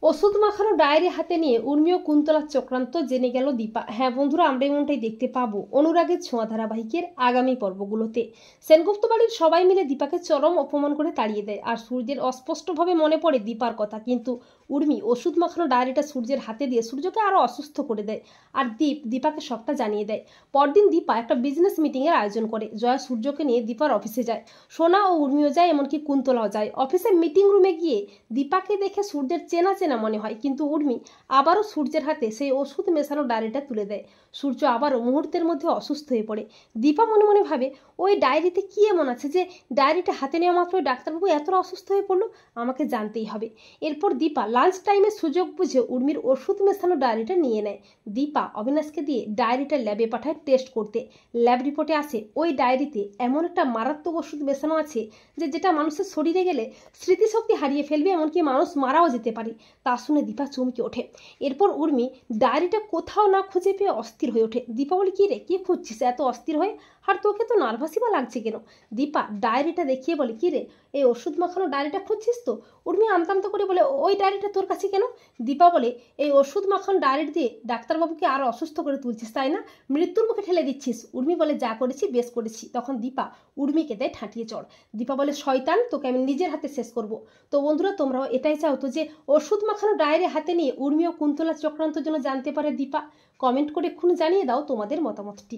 ওষুধ মাখানো ডায়েরি হাতে নিয়ে উর্মি ও কুন্তলার চক্রান্ত জেনে গেল দীপা। হ্যাঁ বন্ধুরা, আমরা এমনটাই দেখতে পাবো অনুরাগের ছোঁয়া ধারাবাহিকের আগামী পর্বগুলোতে। সেনগুপ্ত বাড়ির সবাই মিলে দীপাকে চরম অপমান করে তাড়িয়ে দেয়, আর সূর্যের অস্পষ্টভাবে মনে পড়ে দীপার কথা। কিন্তু উর্মি ওষুধ মাখানো ডায়েরিটা সূর্যের হাতে দিয়ে সূর্যকে আরো অসুস্থ করে দেয়, আর দীপাকে সবটা জানিয়ে দেয়। পরদিন দীপা একটা বিজনেস মিটিং এর আয়োজন করে। জয়া সূর্যকে নিয়ে দীপার অফিসে যায়, সোনা ও উর্মিও যায়, এমনকি কুন্তলাও যায়। অফিসে মিটিং রুমে গিয়ে দীপাকে দেখে সূর্যের চেনা চেনা মনে হয়, কিন্তু উর্মি আবারও সূর্যের হাতে সেই ওষুধ মেশানো ডায়েরিটা তুলে দেয়। সূর্য আবারও মুহূর্তের মধ্যে অসুস্থ হয়ে পড়ে। দীপা মনে মনে ভাবে, ওই ডায়েরিতে কি এমন আছে যে ডায়েরিটা হাতে নেওয়া মাত্র ডাক্তারবাবু এতটা অসুস্থ হয়ে পড়লো? আমাকে জানতেই হবে। এরপর দীপা লাঞ্চ টাইমে সুযোগ বুঝে উর্মির ওষুধ মেশানো ডায়েরিটা নিয়ে নেয়। দীপা অবিনাশকে দিয়ে ডায়েরিটা ল্যাবে পাঠায় টেস্ট করতে। ল্যাব রিপোর্টে আসে ওই ডায়েরিতে এমন একটা মারাত্মক ওষুধ মেশানো আছে যেটা মানুষের শরীরে গেলে স্মৃতিশক্তি হারিয়ে ফেলবে, এমনকি মানুষ মারাও যেতে পারে। তা শুনে দীপা চমকে ওঠে। এরপর উর্মি ডায়েরিটা কোথাও না খুঁজে পেয়ে অস্থির হয়ে ওঠে। দীপা বলে, কি রে, কি খুঁজছিস এত অস্থির হয়ে? আর তোকে তো নার্ভাসই বা লাগছে কেন? দীপা ডায়েরিটা দেখিয়ে বলে, কি রে, এই ওষুধ মাখানো ডায়েরিটা খুঁজছিস তো? উর্মি আমতামতা করে বলে, ওই ডায়েরিটা তোর কাছে কেন? দীপা বলে, এই ওষুধ মাখানো ডায়েরি দিয়ে ডাক্তারবাবুকে আরো অসুস্থ করে তুলছিস, তাই না? মৃত্যুর মুখে ঠেলে দিচ্ছিস। উর্মি বলে, যা করেছি বেশ করেছি। তখন দীপা উর্মিকে দেয় ঠাঁটিয়ে চড়। দীপা বলে, শয়তান, তোকে আমি নিজের হাতে শেষ করব। তো বন্ধুরা, তোমরাও এটাই চাও তো যে ওষুধ মাখানো ডায়েরি হাতে নিয়ে উর্মি ও কুন্তলা চক্রান্তের জন্য জানতে পারে দীপা? কমেন্ট করে এক্ষুনি জানিয়ে দাও তোমাদের মতামতটি।